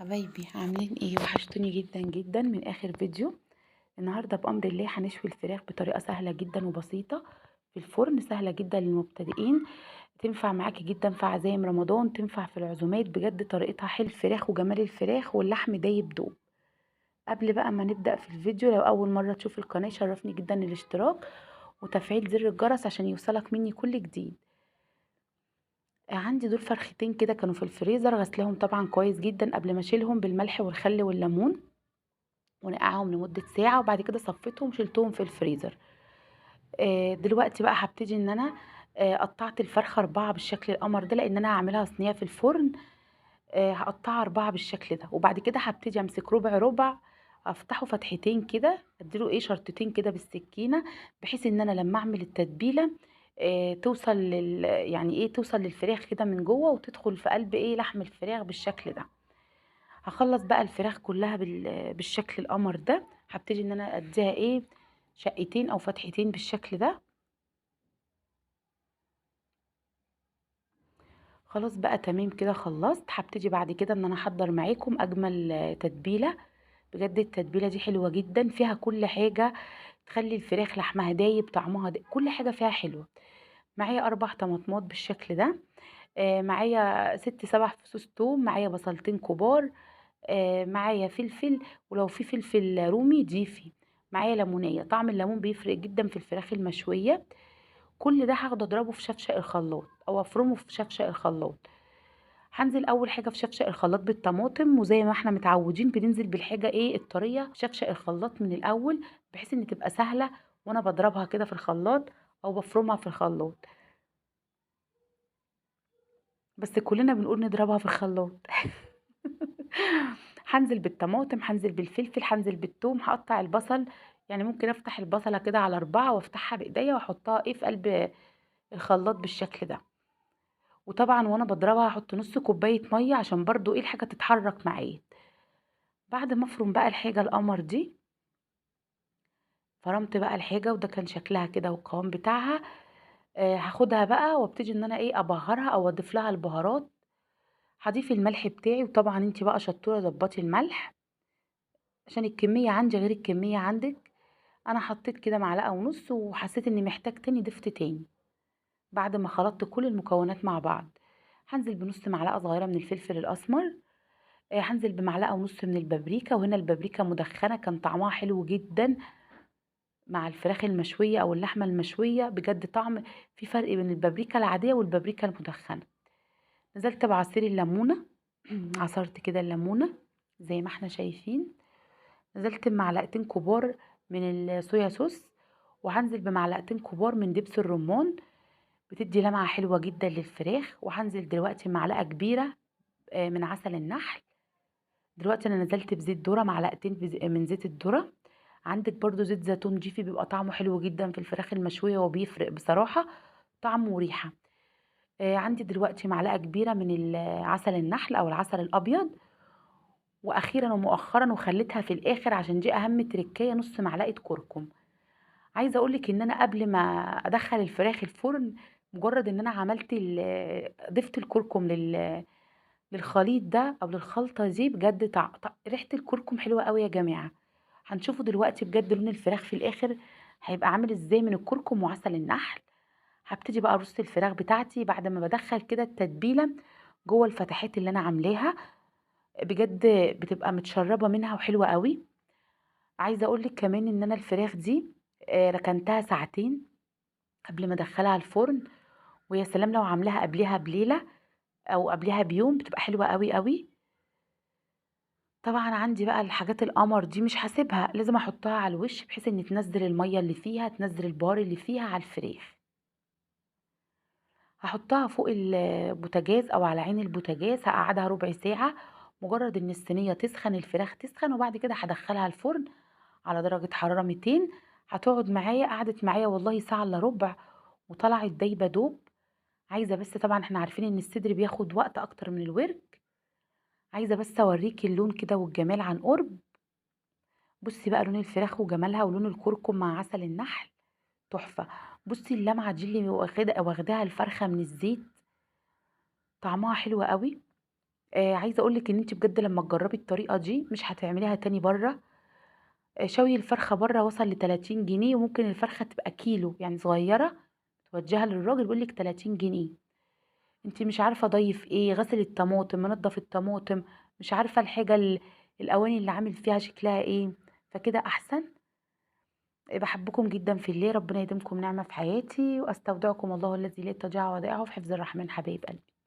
حبايبي عاملين ايه؟ وحشتوني جدا جدا من اخر فيديو. النهارده بامر الله هنشوي الفراخ بطريقه سهله جدا وبسيطه في الفرن، سهله جدا للمبتدئين. تنفع معاكي جدا في عزايم رمضان، تنفع في العزومات، بجد طريقتها حلو الفراخ وجمال الفراخ واللحم دايب دوب. قبل بقى ما نبدا في الفيديو، لو اول مره تشوف القناه شرفني جدا الاشتراك وتفعيل زر الجرس عشان يوصلك مني كل جديد. عندي دول فرختين كده كانوا في الفريزر، غسلهم طبعا كويس جدا قبل ما اشيلهم بالملح والخل والليمون ونقعهم لمدة ساعة، وبعد كده صفيتهم شلتهم في الفريزر. دلوقتي بقى هبتدي ان انا قطعت الفرخة 4 بالشكل القمر ده، لان انا هعملها صينية في الفرن. هقطعها 4 بالشكل ده، وبعد كده هبتدي امسك ربع ربع، افتحه فتحتين كده، اديله ايه شرطتين كده بالسكينة، بحيث ان انا لما اعمل التتبيلة توصل يعني ايه، توصل للفراخ كده من جوه وتدخل في قلب ايه لحم الفراخ بالشكل ده. هخلص بقى الفراخ كلها بالشكل القمر ده، هبتدي ان انا اديها ايه شقتين او فتحتين بالشكل ده. خلاص بقى تمام كده خلصت. هبتدي بعد كده ان انا احضر معاكم اجمل تتبيله. بجد التتبيله دي حلوه جدا، فيها كل حاجه تخلي الفراخ لحمها دايب، طعمها دايب، كل حاجه فيها حلوه. معايا 4 طماطمات بالشكل ده، معايا 6 7 فصوص توم، معايا بصلتين كبار، معايا فلفل، ولو في فلفل رومي ضيفي. معايا ليمونية، طعم الليمون بيفرق جدا في الفراخ المشوية. كل ده هاخده اضربه في شفشق الخلاط او افرمه في شفشق الخلاط. هنزل اول حاجة في شفشق الخلاط بالطماطم، وزي ما احنا متعودين بننزل بالحاجة ايه الطرية في شفشق الخلاط من الاول، بحيث ان تبقى سهلة وانا بضربها كده في الخلاط او بفرمها في الخلاط. بس كلنا بنقول نضربها في الخلاط. هنزل بالطماطم، هنزل بالفلفل، هنزل بالثوم، هقطع البصل. يعني ممكن افتح البصلة كده على 4 وافتحها بايديا واحطها ايه في قلب الخلاط بالشكل ده. وطبعا وانا بضربها هحط نص كوباية مية عشان برضو ايه الحاجة تتحرك معايا. بعد ما افرم بقى الحاجة القمر دي، فرمت بقى الحاجة وده كان شكلها كده والقوام بتاعها. هاخدها بقى وابتدي ان انا ايه ابهرها او اضيف لها البهارات. هضيف الملح بتاعي، وطبعا انتي بقى شطورة ظبطي الملح عشان الكمية عندي غير الكمية عندك. انا حطيت كده معلقة ونص، وحسيت اني محتاج تاني ضفت تاني. بعد ما خلطت كل المكونات مع بعض، هنزل بنص معلقة صغيرة من الفلفل الاسمر، هنزل بمعلقة ونص من البابريكا، وهنا البابريكا مدخنة كان طعمها حلو جدا مع الفراخ المشوية او اللحمة المشوية، بجد طعم. في فرق بين البابريكا العادية والبابريكا المدخنة. نزلت بعصير الليمونة. عصرت كده الليمونة زي ما احنا شايفين. نزلت بمعلقتين كبار من الصويا صوص، وهنزل بمعلقتين كبار من دبس الرمان، بتدي لمعة حلوة جدا للفراخ. وهنزل دلوقتي معلقة كبيرة من عسل النحل. دلوقتي انا نزلت بزيت ذرة معلقتين من زيت الذرة. عندك برضو زيت زيتون جيفي بيبقى طعمه حلو جدا في الفراخ المشوية وبيفرق بصراحة طعم وريحة. عندي دلوقتي معلقة كبيرة من عسل النحل او العسل الابيض. واخيرا ومؤخرا وخليتها في الاخر عشان دي اهم تركية، نص معلقة كركم. عايزه اقولك ان انا قبل ما ادخل الفراخ الفرن، مجرد ان انا ضفت الكركم للخليط ده او للخلطه دي، بجد ريحه الكركم حلوه قوي يا جماعه. هنشوفوا دلوقتي بجد لون الفراخ في الاخر هيبقى عامل ازاي من الكركم وعسل النحل. هبتدي بقى ارص الفراخ بتاعتي بعد ما بدخل كده التتبيله جوه الفتحات اللي انا عاملاها، بجد بتبقى متشربه منها وحلوه قوي. عايزه اقولك كمان ان انا الفراخ دي ركنتها ساعتين قبل ما ادخلها الفرن. ويا سلام لو عاملاها قبلها بليله او قبلها بيوم، بتبقى حلوه قوي قوي. طبعا عندي بقى الحاجات القمر دي مش هسيبها، لازم احطها على الوش بحيث ان تنزل الميه اللي فيها، تنزل البهار اللي فيها على الفراخ. هحطها فوق البوتاجاز او على عين البوتاجاز، هقعدها ربع ساعه. مجرد ان الصينيه تسخن الفراخ تسخن، وبعد كده هدخلها الفرن على درجه حراره 200. هتقعد معايا، قعدت معايا والله ساعه الا ربع وطلعت دايبه دوب. عايزه بس طبعا احنا عارفين ان الصدر بياخد وقت اكتر من الورك. عايزه بس اوريكي اللون كده والجمال عن قرب. بصي بقى لون الفراخ وجمالها ولون الكركم مع عسل النحل تحفه. بصي اللمعه دي اللي واخداها الفرخه من الزيت، طعمها حلو قوي. عايزة أقول لِك إن أنتِ بجد لمّا تجرّبي الطريقة دي مش هتعمليها تاني برّه. شوي الفرخة برّه وصل ل30 جنيه، وممكن الفرخة تبقى كيلو، يعني صغيّرة تودّيها للراجل بيقول لِك 30 جنيه. أنتِ مش عارفة أضيّف إيه، غاسل الطماطم، منضّف الطماطم، مش عارفة الحاجة الأواني اللي عامل فيها شكلها إيه، فكده أحسن. باحبكم جدًا في الله، ربنا يديمكم نعمة في حياتي، وأستودعكم الله الذي لا تضيع ودائعه في حفظ الرحمن حبايب قلبي.